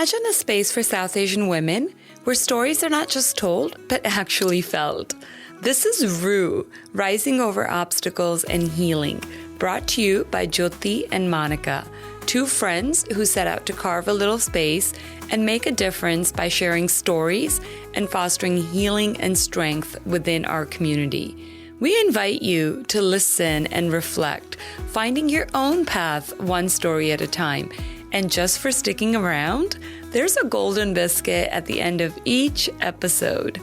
Imagine a space for South Asian women where stories are not just told, but actually felt. This is ROOH, Rising Over Obstacles and Healing, brought to you by Jyoti and Monica, two friends who set out to carve a little space and make a difference by sharing stories and fostering healing and strength within our community. We invite you to listen and reflect, finding your own path one story at a time. And just for sticking around, there's a golden biscuit at the end of each episode.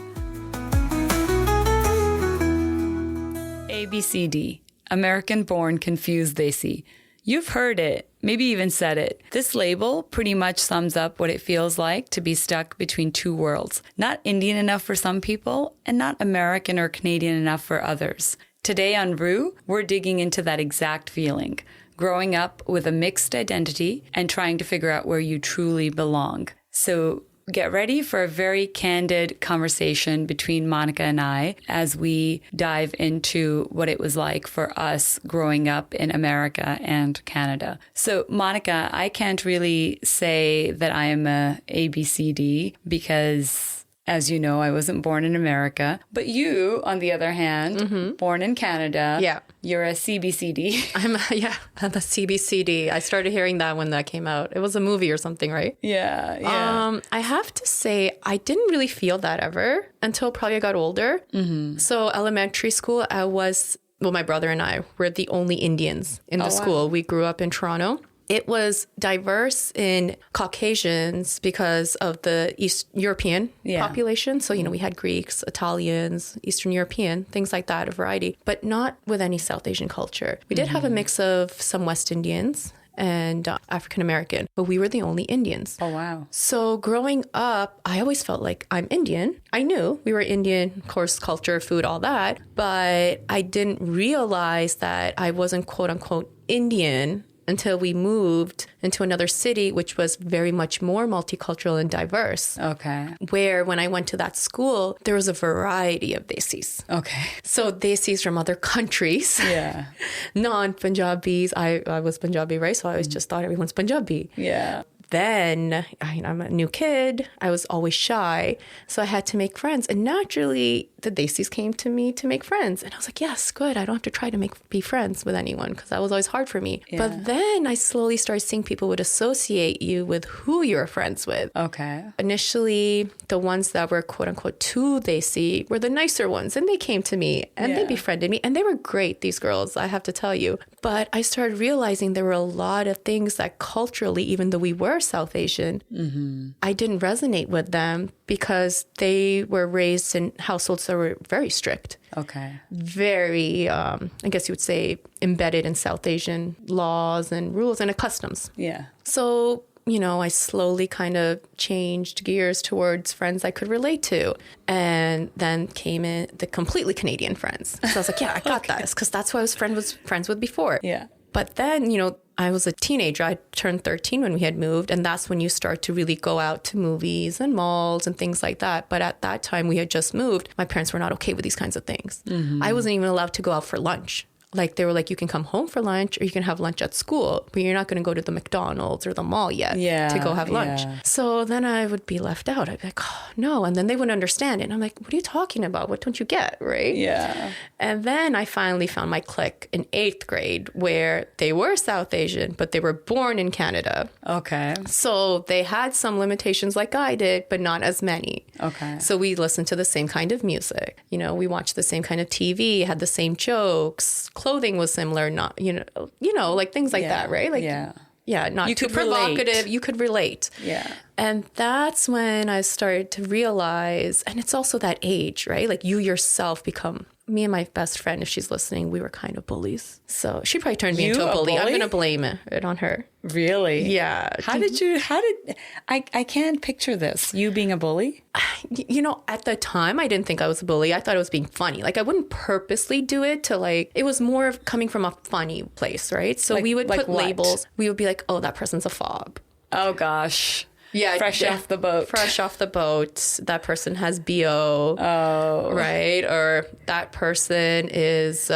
ABCD, American Born Confused Desi. You've heard it, maybe even said it. This label pretty much sums up what it feels like to be stuck between two worlds. Not Indian enough for some people, and not American or Canadian enough for others. Today on ROOH, we're digging into that exact feeling. Growing up with a mixed identity and trying to figure out where you truly belong. So get ready for a very candid conversation between Monica and I as we dive into what it was like for us growing up in America and Canada. So Monica, I can't really say that I am a ABCD because, as you know, I wasn't born in America. But you, on the other hand, born in Canada. Yeah. You're a CBCD. I'm a CBCD. I started hearing that when that came out. It was a movie or something, right? Yeah. I have to say, I didn't really feel that ever until probably I got older. So elementary school, my brother and I were the only Indians in the school. Wow. We grew up in Toronto. It was diverse in Caucasians because of the East European population. So, we had Greeks, Italians, Eastern European, things like that, a variety, but not with any South Asian culture. We did have a mix of some West Indians and African American, but we were the only Indians. Oh, wow. So growing up, I always felt like I'm Indian. I knew we were Indian, of course, culture, food, all that, but I didn't realize that I wasn't quote unquote Indian until we moved into another city, which was very much more multicultural and diverse. Okay. Where when I went to that school, there was a variety of Desis. Okay. So Desis from other countries. Yeah. Non-Punjabis. I was Punjabi, right? So I always just thought everyone's Punjabi. Yeah. Then I'm a new kid. I was always shy. So I had to make friends. And naturally, the Desis came to me to make friends. And I was like, yes, good. I don't have to try to be friends with anyone because that was always hard for me. Yeah. But then I slowly started seeing people would associate you with who you're friends with. Okay. Initially, the ones that were quote unquote too Desi were the nicer ones. And they came to me and they befriended me. And they were great, these girls, I have to tell you. But I started realizing there were a lot of things that culturally, even though we were South Asian, I didn't resonate with them because they were raised in households that were very strict. Okay. Very, I guess you would say, embedded in South Asian laws and rules and customs. Yeah. So, I slowly kind of changed gears towards friends I could relate to. And then came in the completely Canadian friends. So I was like, yeah, I got that. Because that's what I was friends with before. Yeah. But then, I was a teenager. I turned 13 when we had moved. And that's when you start to really go out to movies and malls and things like that. But at that time, we had just moved. My parents were not okay with these kinds of things. I wasn't even allowed to go out for lunch. Like, they were like, you can come home for lunch or you can have lunch at school, but you're not going to go to the McDonald's or the mall yet to go have lunch. Yeah. So then I would be left out. I'd be like, oh, no. And then they wouldn't understand it. And I'm like, what are you talking about? What don't you get? Right? Yeah. And then I finally found my clique in 8th grade where they were South Asian, but they were born in Canada. Okay. So they had some limitations like I did, but not as many. Okay. So we listened to the same kind of music. We watched the same kind of TV, had the same jokes. Clothing was similar, not, like things like that, right? Like, not too provocative. Relate. You could relate. Yeah. And that's when I started to realize, and it's also that age, right? Like you yourself become, me and my best friend, if she's listening, we were kind of bullies. So she probably turned me into a bully. I'm going to blame it on her. Really? Yeah. I can't picture this. You being a bully? At the time, I didn't think I was a bully. I thought it was being funny. Like, I wouldn't purposely do it it was more of coming from a funny place, right? So we would put labels. We would be like, oh, that person's a fob. Oh, gosh. Yeah. Fresh off the boat. Fresh off the boat. That person has BO. Oh. Right? Or that person is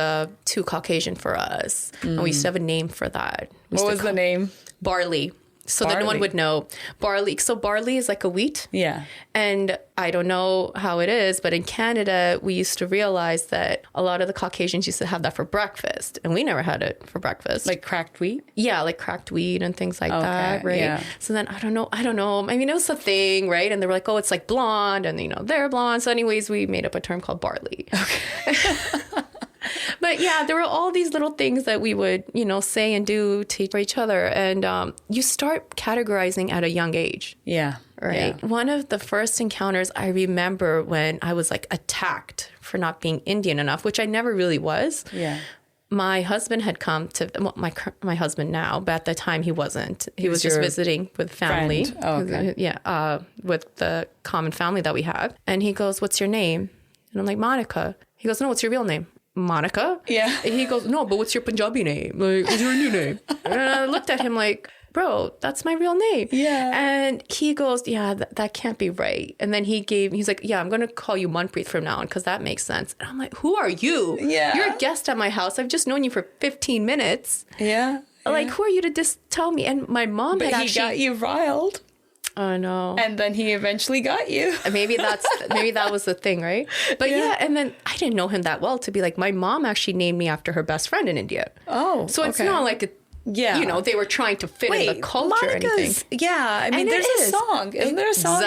too Caucasian for us. And we used to have a name for that. What was the name? Barley. So that no one would know. Barley. So barley is like a wheat. Yeah. And I don't know how it is, but in Canada, we used to realize that a lot of the Caucasians used to have that for breakfast. And we never had it for breakfast. Like cracked wheat? Yeah, like cracked wheat and things like that, right? Yeah. So then I don't know. I mean, it was a thing, right? And they were like, oh, it's like blonde and, they're blonde. So anyways, we made up a term called barley. Okay. But yeah, there were all these little things that we would, say and do to each other. And you start categorizing at a young age. Yeah. Right. Yeah. One of the first encounters I remember when I was like attacked for not being Indian enough, which I never really was. Yeah. My husband had come to, my husband now, but at the time he wasn't. He was just visiting with family. Friend. Oh, okay. Yeah. With the common family that we have. And he goes, what's your name? And I'm like, Monica. He goes, no, what's your real name? Monica? Yeah. And he goes, no, but what's your Punjabi name? Like, what's your new name? And I looked at him like, bro, that's my real name. Yeah. And he goes, yeah, that can't be right. And then he's like, yeah, I'm going to call you Manpreet from now on because that makes sense. And I'm like, who are you? Yeah. You're a guest at my house. I've just known you for 15 minutes. Yeah. Like, who are you to just tell me? And my mom but he got you riled. Oh, no. And then he eventually got you. Maybe that was the thing, right? But yeah, and then I didn't know him that well to be like, my mom actually named me after her best friend in India. Oh, so it's not like they were trying to fit in the culture or anything. Yeah, I mean, there's a song. Isn't there a song?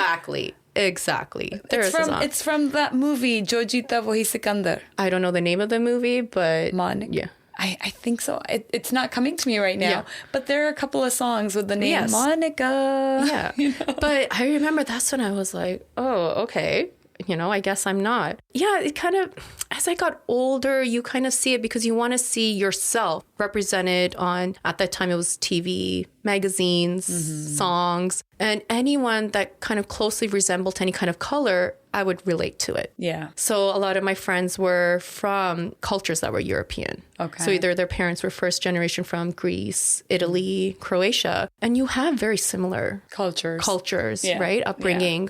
Exactly. There's a song. It's from that movie, Jo Jeeta Wohi Sikandar. I don't know the name of the movie, but yeah. I think so. It's not coming to me right now, but there are a couple of songs with the name Monica. Yeah. But I remember that's when I was like, oh, okay. I guess I'm not. Yeah, it kind of, as I got older, you kind of see it because you want to see yourself represented on, at that time it was TV, magazines, songs, and anyone that kind of closely resembled any kind of color, I would relate to it. Yeah. So a lot of my friends were from cultures that were European. Okay. So either their parents were first generation from Greece, Italy, Croatia, and you have very similar cultures, right? Upbringing,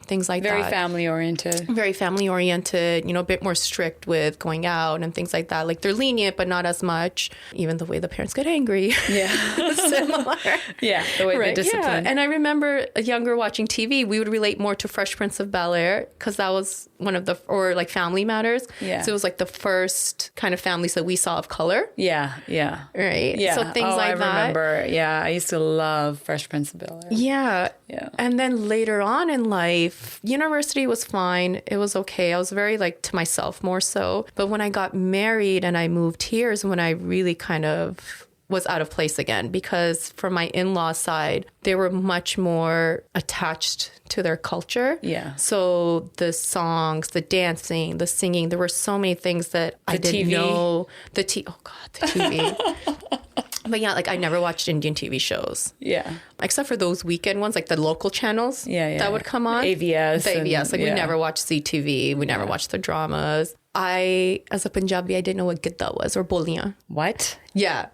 things like very that. Very family oriented, a bit more strict with going out and things like that. Like they're lenient, but not as much. Even the way the parents get angry. Yeah. Similar. Yeah. The way they discipline. Yeah. And I remember younger watching TV, we would relate more to Fresh Prince of Bel-Air because that was one of or like Family Matters. Yeah. So it was like the first kind of families that we saw of color. Yeah. Yeah. Right. Yeah. So things like that. I remember. Yeah. I used to love Fresh Prince of Bel-Air. Yeah. Yeah. And then later on in life, university was fine. It was okay. I was very like to myself more so. But when I got married and I moved here is when I really kind of was out of place again, because from my in-law side, they were much more attached to their culture. Yeah. So the songs, the dancing, the singing, there were so many things that I didn't know. The TV. But yeah, like I never watched Indian TV shows. Yeah. Except for those weekend ones, like the local channels that would come on. AVS. We never watched CTV. We never watched the dramas. As a Punjabi, I didn't know what Gidda was or Boliyan. What? Yeah.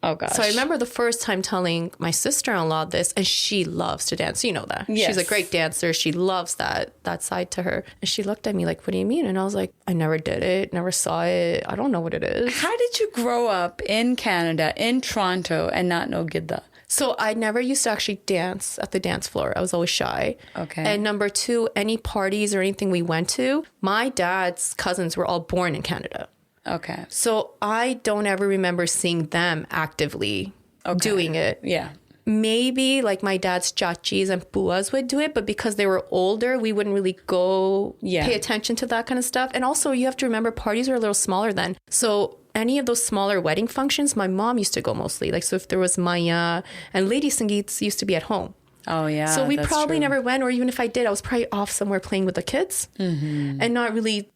Oh, gosh. So I remember the first time telling my sister-in-law this, and she loves to dance. You know that. Yes. She's a great dancer. She loves that side to her. And she looked at me like, what do you mean? And I was like, I never did it, never saw it. I don't know what it is. How did you grow up in Canada, in Toronto, and not know Gidda? So I never used to actually dance at the dance floor. I was always shy. Okay. And number two, any parties or anything we went to, my dad's cousins were all born in Canada. Okay. So I don't ever remember seeing them actively doing it. Yeah. Maybe like my dad's chachis and puas would do it, but because they were older, we wouldn't really go pay attention to that kind of stuff. And also you have to remember parties are a little smaller then. So any of those smaller wedding functions, my mom used to go mostly. Like, so if there was Maya and Lady Sangeets used to be at home. Oh, yeah. So we probably never went, or even if I did, I was probably off somewhere playing with the kids and not really,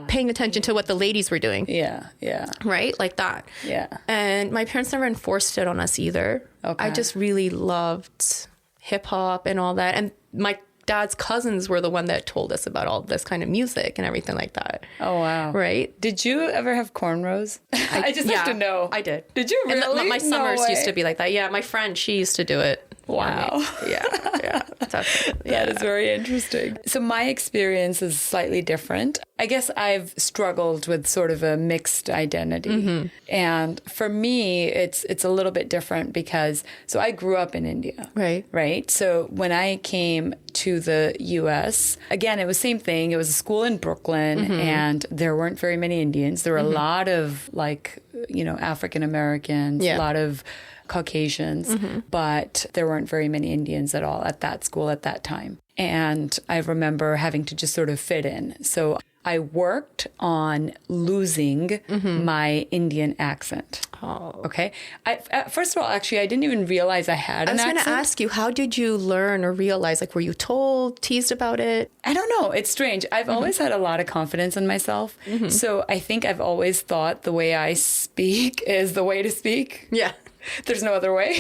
paying attention to what the ladies were doing. Yeah, yeah. Right? Like that. Yeah. And my parents never enforced it on us either. Okay. I just really loved hip hop and all that. And my dad's cousins were the one that told us about all this kind of music and everything like that. Oh, wow. Right? Did you ever have cornrows? I just have to know. I did. Did you really? And my summers used to be like that. Yeah, my friend, she used to do it. Wow. Yeah. Definitely. That is very interesting. So my experience is slightly different. I guess I've struggled with sort of a mixed identity. And for me, it's a little bit different because, so I grew up in India. Right. So when I came to the US, again, it was same thing. It was a school in Brooklyn and there weren't very many Indians. There were a lot of like, African Americans, a lot of Caucasians, but there weren't very many Indians at all at that school at that time. And I remember having to just sort of fit in. So I worked on losing my Indian accent. Oh. Okay. First of all, actually, I didn't even realize I had an accent. I was going to ask you, how did you learn or realize? Like, were you told, teased about it? I don't know. It's strange. I've always had a lot of confidence in myself. So I think I've always thought the way I speak is the way to speak. Yeah. There's no other way,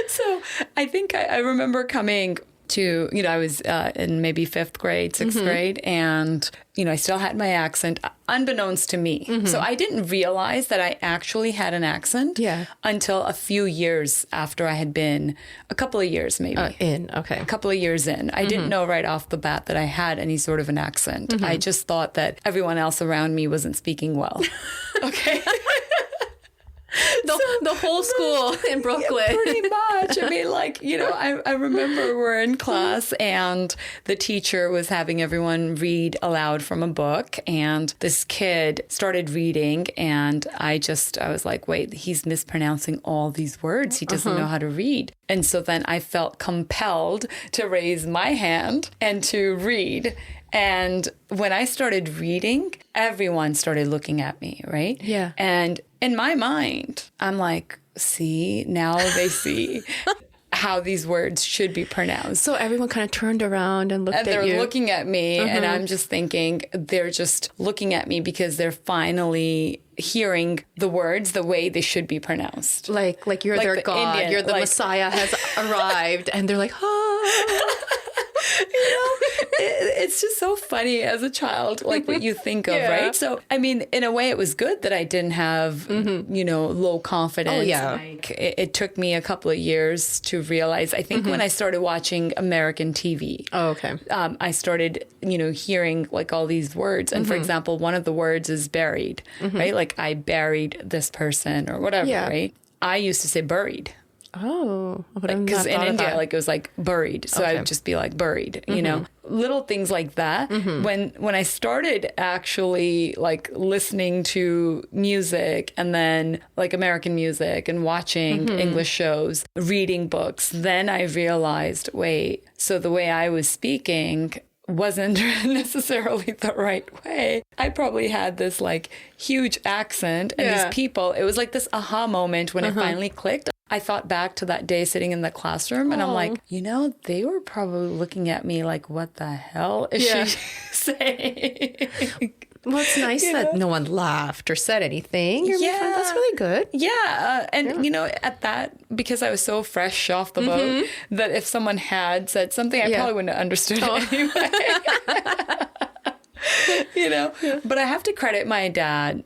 So I think I remember coming to, I was in maybe 5th grade, 6th grade, and, I still had my accent, unbeknownst to me. So I didn't realize that I actually had an accent until a few years after I had been, a couple of years maybe. A couple of years in. I didn't know right off the bat that I had any sort of an accent. I just thought that everyone else around me wasn't speaking well. Okay. The whole school in Brooklyn. Yeah, pretty much. I mean, I remember we're in class and the teacher was having everyone read aloud from a book. And this kid started reading and I was like, wait, he's mispronouncing all these words. He doesn't know how to read. And so then I felt compelled to raise my hand and to read. And when I started reading, everyone started looking at me, right? Yeah. And in my mind, I'm like, see, now they see how these words should be pronounced. So everyone kind of turned around and looked at you. And they're looking at me, and I'm just thinking they're just looking at me because they're finally hearing the words the way they should be pronounced. Like you're their God, Indian, you're the Messiah has arrived, and they're like, oh. It's just so funny as a child, like what you think of, right? So, I mean, in a way, it was good that I didn't have, low confidence. Oh, yeah. Like, it took me a couple of years to realize, I think when I started watching American TV. Oh, okay. I started, hearing like all these words. And for example, one of the words is buried, right? Like I buried this person or whatever, right? I used to say buried. Oh, because in India, like it was like buried, so I would just be like buried, little things like that. When I started actually like listening to music and then like American music and watching English shows, reading books, then I realized, wait, so the way I was speaking wasn't necessarily the right way. I probably had this like huge accent and these people, it was like this aha moment when it finally clicked. I thought back to that day sitting in the classroom and I'm like, they were probably looking at me like, what the hell is she saying? Well, it's nice that no one laughed or said anything. That's really good. Yeah. At that, because I was so fresh off the boat, that if someone had said something, I probably wouldn't have understood it anyway. But I have to credit my dad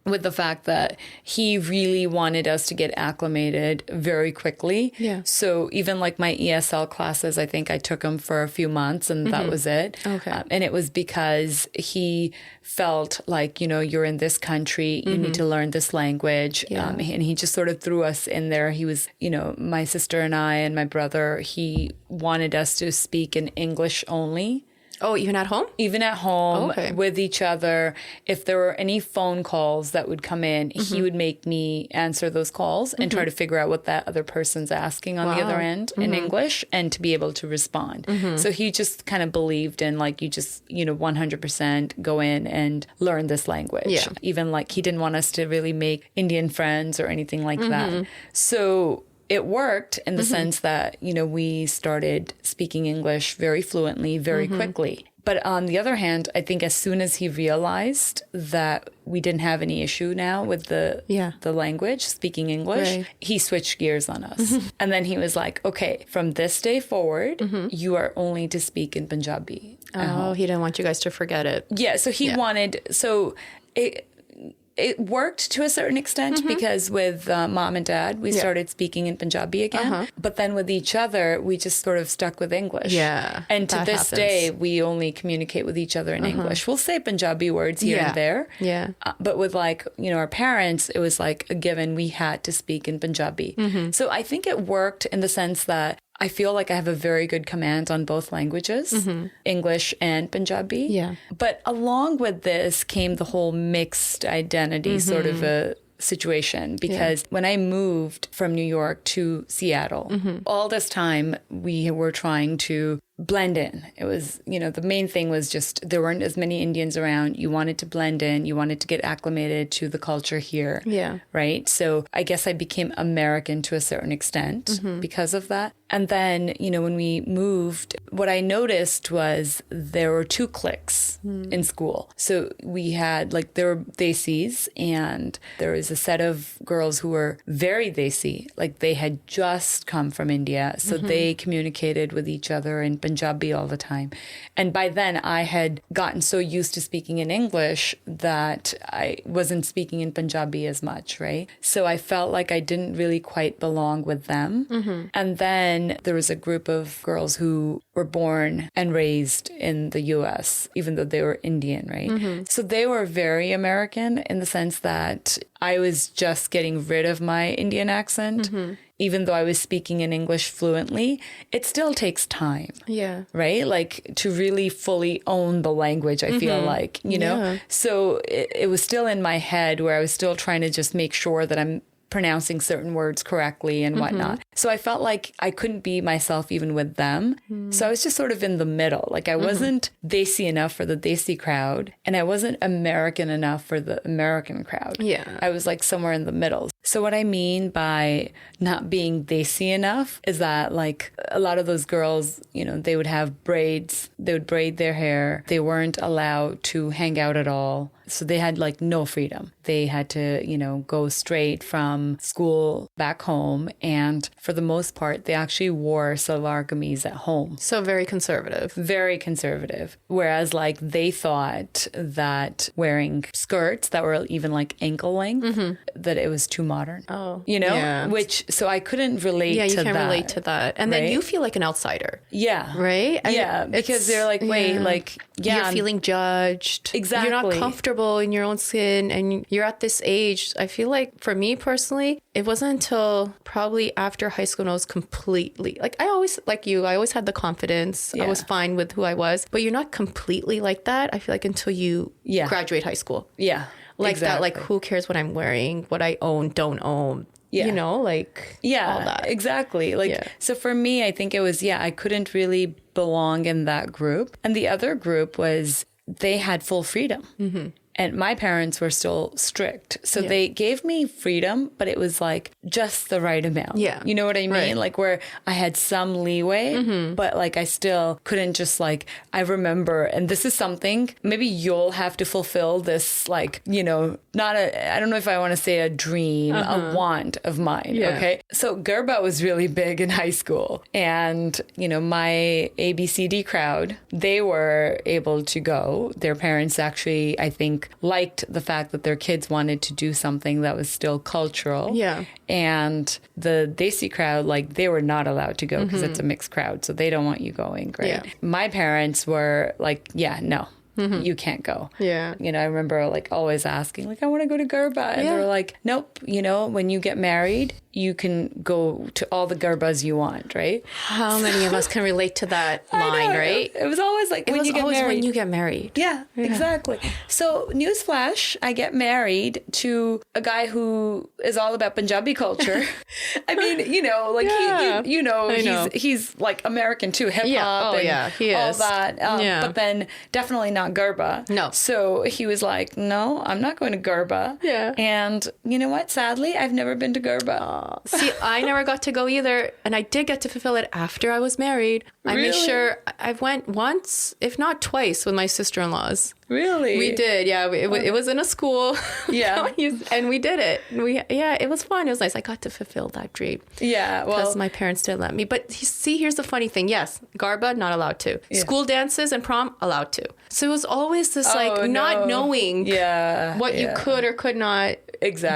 with the fact that he really wanted us to get acclimated very quickly. Yeah. So even like my ESL classes, I think I took them for a few months and that was it. Okay. And it was because he felt like, you're in this country, you need to learn this language. Yeah. And he just sort of threw us in there. He was, my sister and I and my brother, he wanted us to speak in English only. Oh, even at home? Even at home with each other. If there were any phone calls that would come in, he would make me answer those calls and try to figure out what that other person's asking on the other end in English and to be able to respond. So he just kind of believed in like, you just, 100% go in and learn this language. Yeah. Even like he didn't want us to really make Indian friends or anything like that. So it worked in the sense that, we started speaking English very fluently, very quickly. But on the other hand, I think as soon as he realized that we didn't have any issue now with the language, speaking English, he switched gears on us. And then he was like, okay, from this day forward, you are only to speak in Punjabi. Oh, he didn't want you guys to forget it. Yeah, so he wanted, it worked to a certain extent because with mom and dad, we started speaking in Punjabi again. But then with each other, we just sort of stuck with English. Yeah. And to that this happens. day, we only communicate with each other in English. We'll say Punjabi words here and there. Yeah. But with like, our parents, it was like a given we had to speak in Punjabi. So I think it worked in the sense that I feel like I have a very good command on both languages, English and Punjabi. Yeah. But along with this came the whole mixed identity sort of a situation, because when I moved from New York to Seattle, all this time we were trying to blend in. It was, the main thing was just there weren't as many Indians around. You wanted to blend in. You wanted to get acclimated to the culture here. Yeah. Right? So I guess I became American to a certain extent because of that. And then, when we moved, what I noticed was there were two cliques in school. So we had there were Desis, and there was a set of girls who were very Desi. Like they had just come from India. So they communicated with each other in Punjabi all the time. And by then I had gotten so used to speaking in English that I wasn't speaking in Punjabi as much, right? So I felt like I didn't really quite belong with them. And then there was a group of girls who were born and raised in the US, even though they were Indian, right? So they were very American in the sense that I was just getting rid of my Indian accent. Even though I was speaking in English fluently, it still takes time. Yeah. Right? Like to really fully own the language, I feel like, Yeah. So it was still in my head where I was still trying to just make sure that I'm pronouncing certain words correctly and whatnot. So I felt like I couldn't be myself even with them. So I was just sort of in the middle. Like I wasn't Desi enough for the Desi crowd, and I wasn't American enough for the American crowd. Yeah. I was like somewhere in the middle. So what I mean by not being Desi enough is that like a lot of those girls, they would have braids, they would braid their hair. They weren't allowed to hang out at all. So they had like no freedom. They had to, go straight from school back home. And for the most part, they actually wore salwar kameez at home. So very conservative. Very conservative. Whereas like they thought that wearing skirts that were even like ankle length, that it was too modern. Oh. Yeah. So I couldn't relate to that. Yeah, you can't relate to that. And then you feel like an outsider. Yeah. Right? Yeah. Because they're like, wait, you're feeling judged. Exactly. You're not comfortable in your own skin, and you're at this age. I feel like for me personally, it wasn't until probably after high school when I was completely I always had the confidence. I was fine with who I was, but you're not completely like that. I feel like until you graduate high school. Yeah. Like exactly. that, like who cares what I'm wearing, what I own, don't own. Yeah. All that. Exactly. So for me, I think it was, I couldn't really belong in that group. And the other group was they had full freedom. And my parents were still strict. So they gave me freedom, but it was like just the right amount. Yeah. You know what I mean? Right. Like where I had some leeway, but like I still couldn't just I remember, and this is something, maybe you'll have to fulfill this, I don't know if I want to say a dream, a want of mine. Yeah. Okay. So Garba was really big in high school. And, my ABCD crowd, they were able to go. Their parents actually, I think, liked the fact that their kids wanted to do something that was still cultural. Yeah. And the Desi crowd, they were not allowed to go because it's a mixed crowd. So they don't want you going, right? Yeah. My parents were like, no. You can't go. Yeah. I remember always asking, I want to go to Garba. And they were like, nope, when you get married, you can go to all the Garbas you want, right? How many of us can relate to that line, right? It was always when you get married. Yeah, exactly. So newsflash, I get married to a guy who is all about Punjabi culture. I mean, he's like American too, hip hop and he all is. that. But then definitely not Garba. No. So he was like, no, I'm not going to Garba. Yeah. And you know what? Sadly, I've never been to Garba. See, I never got to go either, and I did get to fulfill it after I was married. I made sure I went once, if not twice, with my sister-in-laws. Really? We did. Yeah. It was in a school. Yeah. And we did it. It was fun. It was nice. I got to fulfill that dream. Yeah. Well, because my parents didn't let me. But see, here's the funny thing. Yes. Garba, not allowed to. Yeah. School dances and prom, allowed to. So it was always this not knowing what you could or could not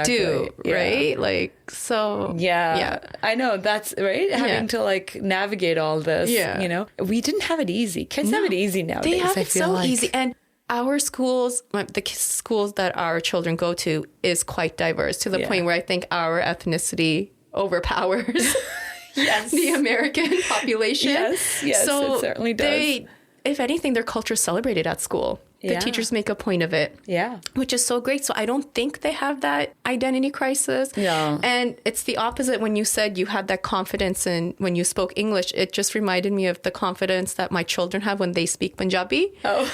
do. Right? Like, so. Yeah. I know. That's right. Having to like navigate all this. Yeah. You know, we didn't have it easy. Kids have it easy nowadays. They have it so easy. And our schools, the schools that our children go to is quite diverse to the point where I think our ethnicity overpowers the American population. Yes, so it certainly does. If anything, their culture is celebrated at school. The teachers make a point of it. Yeah. Which is so great. So I don't think they have that identity crisis. No. And it's the opposite when you said you had that confidence in when you spoke English. It just reminded me of the confidence that my children have when they speak Punjabi. Oh.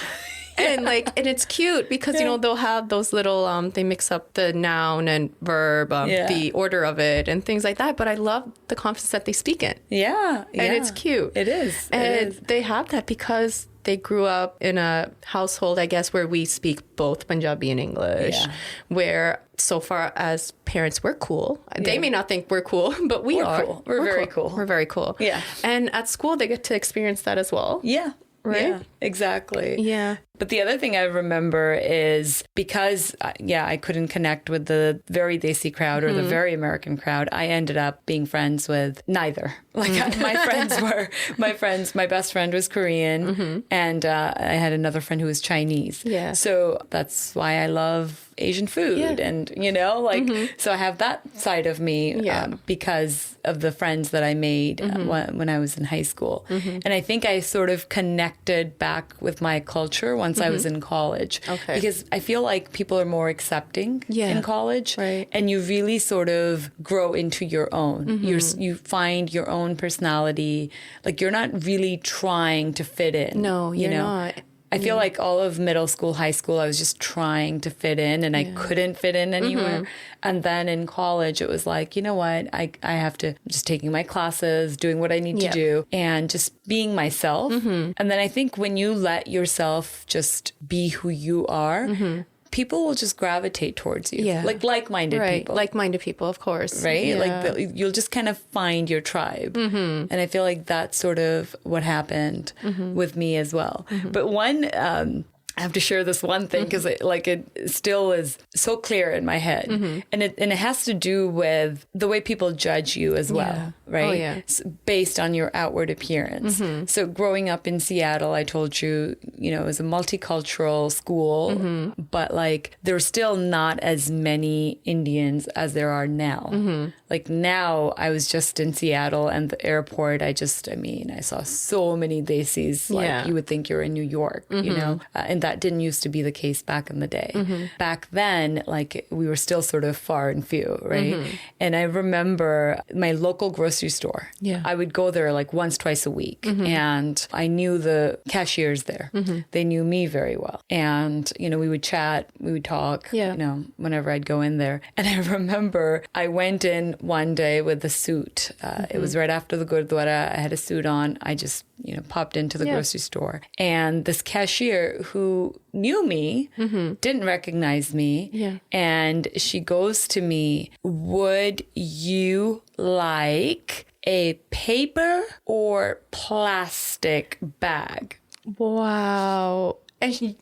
And it's cute because, they'll have those little, they mix up the noun and verb, the order of it and things like that. But I love the confidence that they speak in. Yeah. And it's cute. It is. And they have that because they grew up in a household, I guess, where we speak both Punjabi and English, where so far as parents, we're cool. They may not think we're cool, but we're are. Cool. We're very cool. We're very cool. Yeah. And at school, they get to experience that as well. Yeah. Right? Yeah, exactly. Yeah. But the other thing I remember is because, I couldn't connect with the very Desi crowd or the very American crowd, I ended up being friends with neither. Like my best friend was Korean and I had another friend who was Chinese. Yeah. So that's why I love Asian food and, so I have that side of me because of the friends that I made when I was in high school. And I think I sort of connected back with my culture once I was in college. Okay. Because I feel like people are more accepting in college. Right. And you really sort of grow into your own. You find your own personality. Like you're not really trying to fit in. No, you're not. I feel like all of middle school, high school, I was just trying to fit in and I couldn't fit in anywhere. And then in college, it was like, you know what? I have to just taking my classes, doing what I need to do and just being myself. And then I think when you let yourself just be who you are, people will just gravitate towards you. Yeah. Like like-minded people. Like-minded people, of course. Right? Yeah. Like you'll just kind of find your tribe. And I feel like that's sort of what happened with me as well. But one, I have to share this one thing because it still is so clear in my head. And it has to do with the way people judge you as well, right? Oh, yeah. Based on your outward appearance. So growing up in Seattle, I told you, it was a multicultural school, but like there's still not as many Indians as there are now. Like now I was just in Seattle and the airport, I saw so many Desis, like you would think you're in New York, and that didn't used to be the case back in the day. Back then, like we were still sort of far and few, right? And I remember my local grocery store. Yeah. I would go there like once, twice a week. And I knew the cashiers there. They knew me very well. And, we would chat, we would talk, whenever I'd go in there. And I remember I went in one day with a suit. It was right after the Gurdwara. I had a suit on. I just, popped into the grocery store. And this cashier who knew me didn't recognize me. Yeah. And she goes to me, "Would you like a paper or plastic bag?" Wow. And she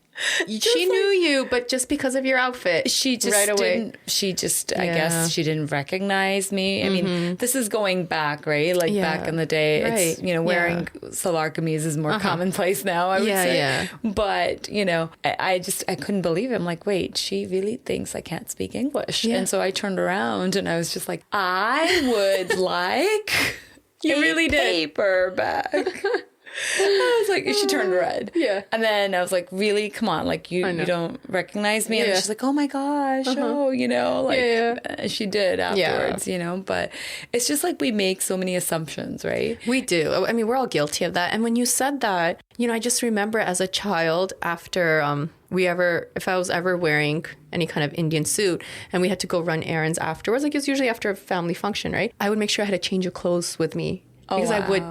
knew you, but just because of your outfit, she just right away. I guess she didn't recognize me. I mean, this is going back, right? Like back in the day, it's, wearing salwar kameez is more commonplace now, I would say. Yeah. But, I couldn't believe it. I'm like, wait, she really thinks I can't speak English. Yeah. And so I turned around and I was just like, I would like a paper bag. I was like, she turned red. Yeah. And then I was like, really? Come on. Like, you don't recognize me? And she's like, oh my gosh. Oh, she did afterwards, but it's just like we make so many assumptions, right? We do. I mean, we're all guilty of that. And when you said that, I just remember as a child after, if I was ever wearing any kind of Indian suit and we had to go run errands afterwards, like it's usually after a family function, right? I would make sure I had a change of clothes with me because I would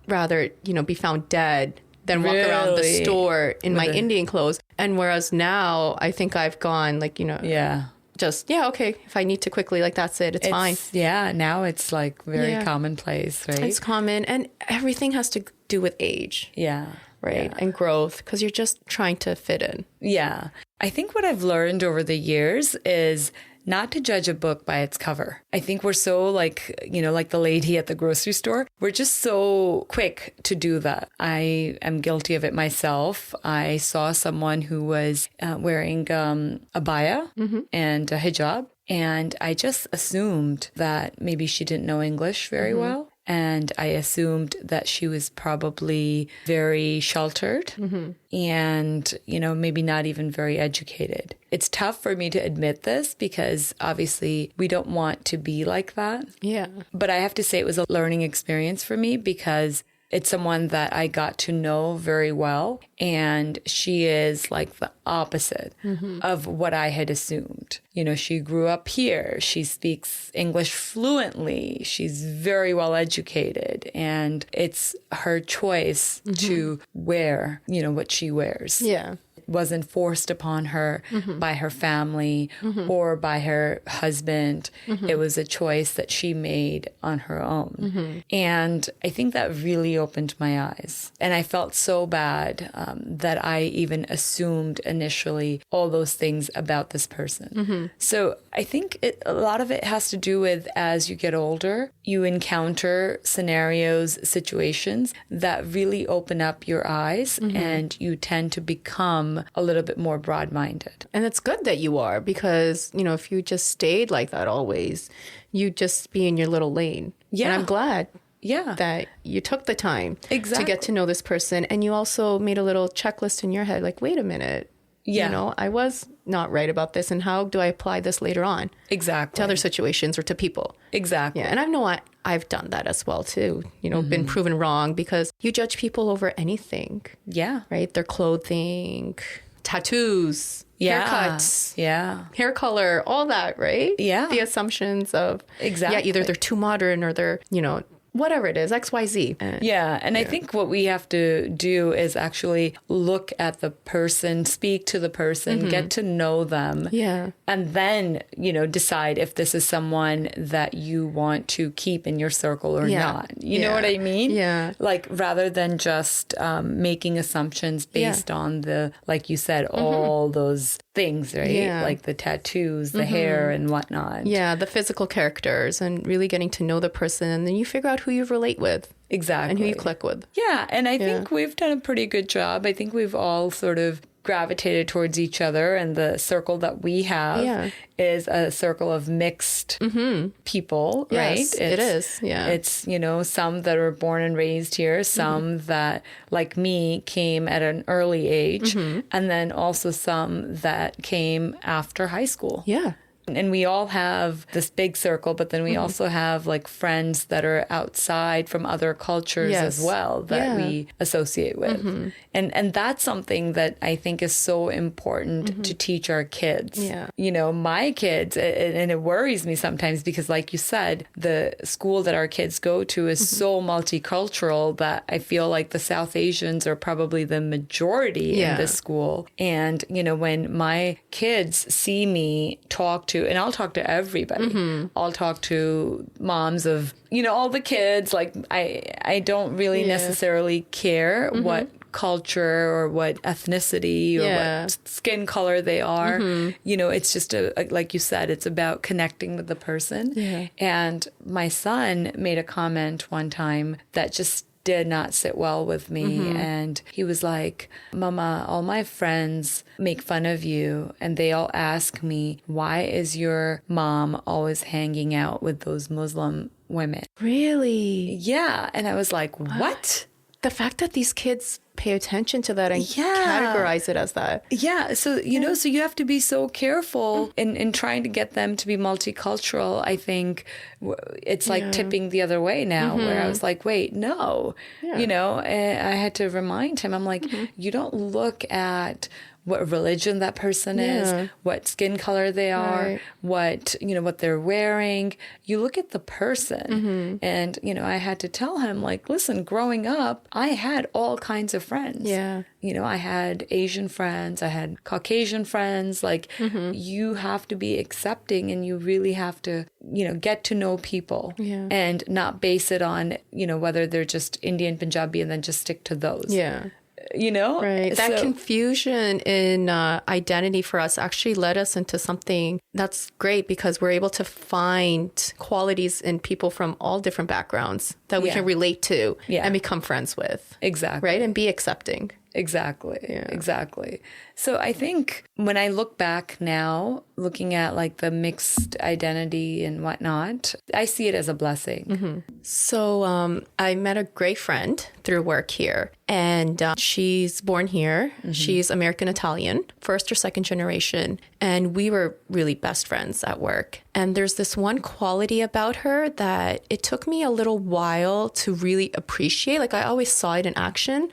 rather, be found dead than walk around the Really? store in my Indian clothes. And whereas now I think I've gone like, Yeah. just, yeah, okay, if I need to quickly, like, that's it. It's fine. Yeah, now it's like very commonplace, right? It's common. And everything has to do with age. Yeah. Right. Yeah. And growth, because you're just trying to fit in. Yeah. I think what I've learned over the years is not to judge a book by its cover. I think we're so like the lady at the grocery store. We're just so quick to do that. I am guilty of it myself. I saw someone who was wearing a abaya and a hijab, and I just assumed that maybe she didn't know English very well. And I assumed that she was probably very sheltered and, maybe not even very educated. It's tough for me to admit this because obviously we don't want to be like that. Yeah. But I have to say it was a learning experience for me because it's someone that I got to know very well. And she is like the opposite of what I had assumed. She grew up here. She speaks English fluently. She's very well educated. And it's her choice to wear, what she wears. Yeah. It wasn't forced upon her by her family or by her husband. It was a choice that she made on her own. And I think that really opened my eyes. And I felt so bad that I even assumed initially all those things about this person. So I think a lot of it has to do with as you get older, you encounter scenarios, situations that really open up your eyes and you tend to become a little bit more broad-minded. And it's good that you are because, if you just stayed like that always, you'd just be in your little lane. Yeah. And I'm glad Yeah. that you took the time Exactly. to get to know this person. And you also made a little checklist in your head, like, wait a minute. Yeah. I was not right about this. And how do I apply this later on Exactly. to other situations or to people? Exactly. Yeah. And I know I've done that as well, too. Been proven wrong because you judge people over anything. Yeah. Right? Their clothing, tattoos, haircuts, hair color, all that, right? Yeah. The assumptions of, Exactly. yeah, either they're too modern or they're, whatever it is, XYZ. Yeah. And I think what we have to do is actually look at the person, speak to the person, get to know them. Yeah. And then, decide if this is someone that you want to keep in your circle or not. You know what I mean? Yeah. Like rather than just making assumptions based on the, like you said, all those things, right? Yeah. Like the tattoos, the hair and whatnot. Yeah, the physical characters and really getting to know the person. And then you figure out who you relate with. Exactly. And who you click with. Yeah. And I think we've done a pretty good job. I think we've all sort of gravitated towards each other. And the circle that we have is a circle of mixed people, right? Yes, it is. Yeah. It's, some that are born and raised here, some that, like me, came at an early age, and then also some that came after high school. Yeah. And we all have this big circle, but then we also have like friends that are outside from other cultures as well that we associate with. And that's something that I think is so important to teach our kids. Yeah. My kids, and it worries me sometimes because like you said, the school that our kids go to is so multicultural that I feel like the South Asians are probably the majority in this school. And, when my kids see me talk to, and I'll talk to everybody. I'll talk to moms of, all the kids. Like I don't really necessarily care what culture or what ethnicity or what skin color they are. It's just like you said, it's about connecting with the person. Yeah. And my son made a comment one time that just did not sit well with me. And he was like, Mama, all my friends make fun of you. And they all ask me, why is your mom always hanging out with those Muslim women? Really? Yeah. And I was like, what? The fact that these kids pay attention to that and categorize it as that. Yeah. So, so you have to be so careful in trying to get them to be multicultural. I think it's like tipping the other way now where I was like, wait, no, and I had to remind him, I'm like, you don't look at what religion that person is, what skin color they are, what they're wearing. You look at the person. And, I had to tell him, like, listen, growing up, I had all kinds of friends. Yeah. You know, I had Asian friends, I had Caucasian friends. Like, you have to be accepting, and you really have to, you know, get to know people and not base it on, you know, whether they're just Indian, Punjabi, and then just stick to those. Yeah. You know? Right. That confusion in identity for us actually led us into something that's great, because we're able to find qualities in people from all different backgrounds that we can relate to and become friends with. Exactly. Right. And be accepting. Exactly. Yeah. Exactly. So I think when I look back now, looking at like the mixed identity and whatnot, I see it as a blessing. So I met a great friend through work here, and she's born here. She's American Italian, first or second generation. And we were really best friends at work. And there's this one quality about her that it took me a little while to really appreciate. Like, I always saw it in action,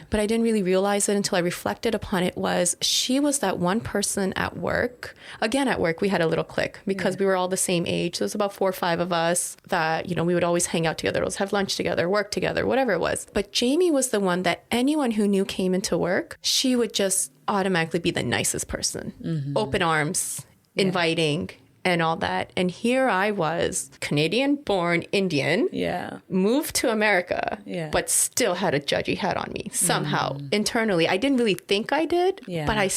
but I didn't really realize it until I reflected upon it. Was she was that one person at work. Again, at work, we had a little clique because we were all the same age. There was about 4 or 5 of us that, you know, we would always hang out together, always have lunch together, work together, whatever it was. But Jamie was the one that anyone who knew came into work, she would just automatically be the nicest person. Open arms, inviting, and all that. And here I was, Canadian-born Indian, moved to America, but still had a judgy hat on me somehow. Internally, I didn't really think I did, but I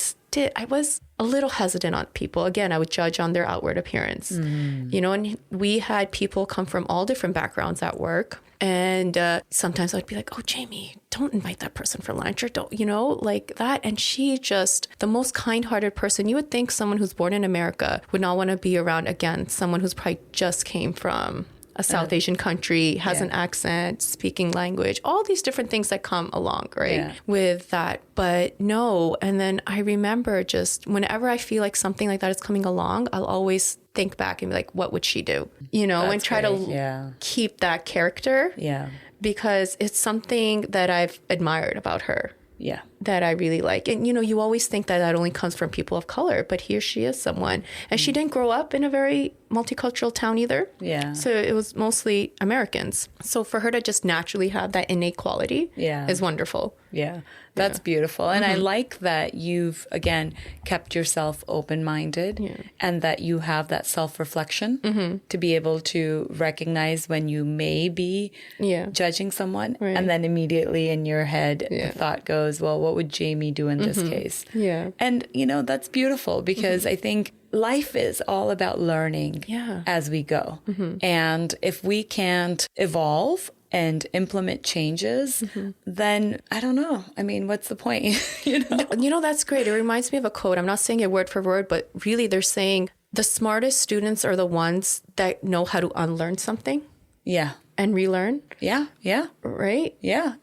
was a little hesitant on people. Again, I would judge on their outward appearance. You know, and we had people come from all different backgrounds at work. And sometimes I'd be like, oh, Jamie, don't invite that person for lunch, or don't, you know, like that. And she just, the most kind-hearted person. You would think someone who's born in America would not want to be around, again, someone who's probably just came from a South Asian country, has an accent, speaking language, all these different things that come along, right, with that. But no. And then I remember just whenever I feel like something like that is coming along, I'll always think back and be like, what would she do? You know, and try to keep that character. Because it's something that I've admired about her. That I really like. And, you know, you always think that that only comes from people of color, but here she is someone. And she didn't grow up in a very multicultural town either. So it was mostly Americans. So for her to just naturally have that innate quality is wonderful. That's beautiful. And I like that you've, again, kept yourself open-minded and that you have that self-reflection to be able to recognize when you may be judging someone. And then immediately in your head, the thought goes, well, what would Jamie do in this case? And, you know, that's beautiful because I think life is all about learning as we go. And if we can't evolve and implement changes, then I don't know. I mean, what's the point? You know, that's great. It reminds me of a quote. I'm not saying it word for word, but really they're saying the smartest students are the ones that know how to unlearn something. And relearn. Right?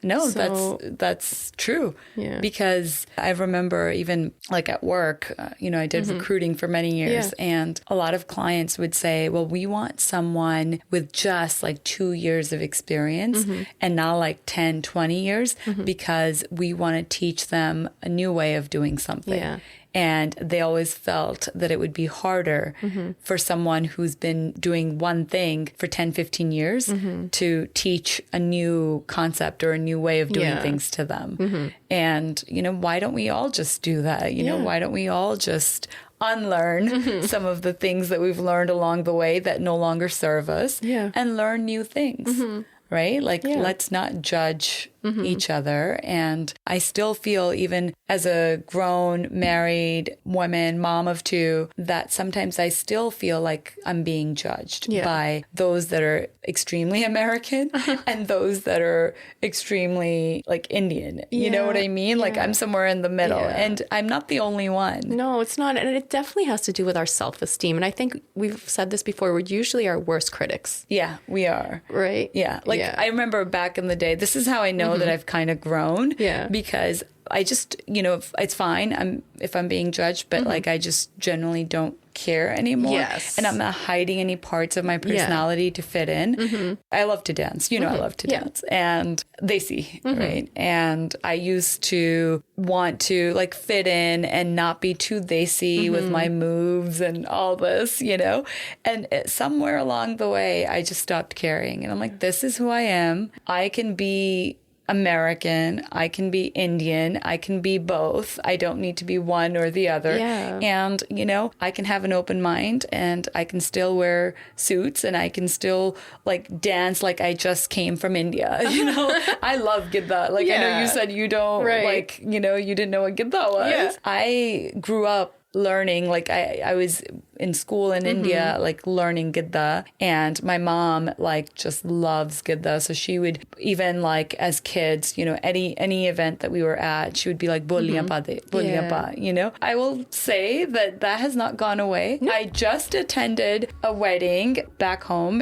No, that's true. Because I remember even like at work, you know, I did recruiting for many years and a lot of clients would say, well, we want someone with just like 2 years of experience and not like 10, 20 years because we want to teach them a new way of doing something. And they always felt that it would be harder for someone who's been doing one thing for 10, 15 years to teach a new concept or a new way of doing things to them. And, you know, why don't we all just do that? You know, why don't we all just unlearn some of the things that we've learned along the way that no longer serve us and learn new things? Right? Like, let's not judge each other. And I still feel, even as a grown, married woman, mom of 2, that sometimes I still feel like I'm being judged by those that are extremely American and those that are extremely like Indian. You know what I mean? Like I'm somewhere in the middle and I'm not the only one. No, it's not. And it definitely has to do with our self-esteem. And I think we've said this before, we're usually our worst critics. Yeah, we are. Right? Like I remember back in the day, this is how I know that I've kind of grown. Because I just, you know, it's fine if I'm being judged, but like I just generally don't care anymore. And I'm not hiding any parts of my personality to fit in. I love to dance. You know, I love to dance. And they see, right? And I used to want to like fit in and not be too they see with my moves and all this, you know? And somewhere along the way, I just stopped caring. And I'm like, this is who I am. I can be American, I can be Indian, I can be both. I don't need to be one or the other. Yeah. And, you know, I can have an open mind and I can still wear suits and I can still like dance like I just came from India. You know, I love Gidda. Like I know you said you don't like, you know, you didn't know what Gidda was. Yeah. I grew up learning, like I was in school in India, like learning Gidda, and my mom like just loves Gidda. So she would, even like as kids, you know, any event that we were at, she would be like, Boliyan pa de, boliyan pa, you know. I will say that has not gone away. I just attended a wedding back home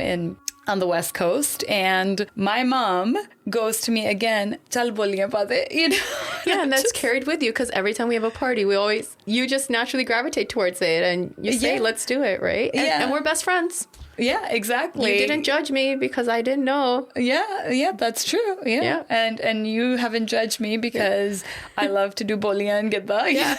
on the West Coast, and my mom goes to me again, chal boliyan pa de, you know. Yeah, and that's carried with you because every time we have a party, you just naturally gravitate towards it and you say, let's do it, right? And we're best friends. Yeah, exactly. You didn't judge me because I didn't know. Yeah, that's true. Yeah. And you haven't judged me because I love to do boliyan Gidda. Yeah.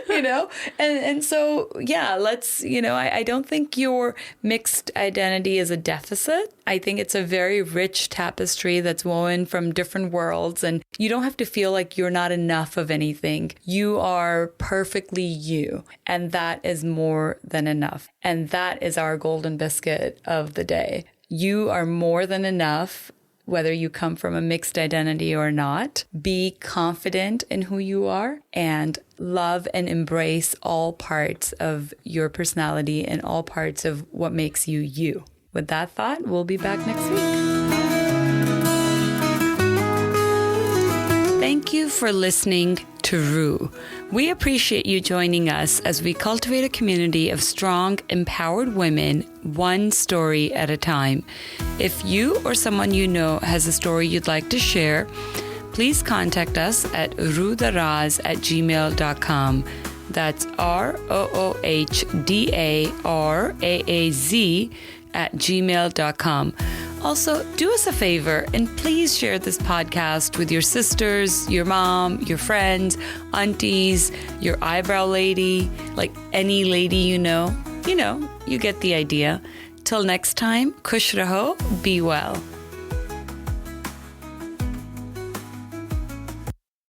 You know, and so, yeah, let's, you know, I don't think your mixed identity is a deficit. I think it's a very rich tapestry that's woven from different worlds, and you don't have to feel like you're not enough of anything. You are perfectly you, and that is more than enough. And that is our golden biscuit of the day. You are more than enough. Whether you come from a mixed identity or not, be confident in who you are and love and embrace all parts of your personality and all parts of what makes you you. With that thought, we'll be back next week. Thank you for listening to ROOH. We appreciate you joining us as we cultivate a community of strong, empowered women, one story at a time. If you or someone you know has a story you'd like to share, please contact us at roohdaraz@gmail.com. That's ROOHDARAAZ@gmail.com. Also, do us a favor and please share this podcast with your sisters, your mom, your friends, aunties, your eyebrow lady, like any lady you know. You know, you get the idea. Till next time, khush raho, be well.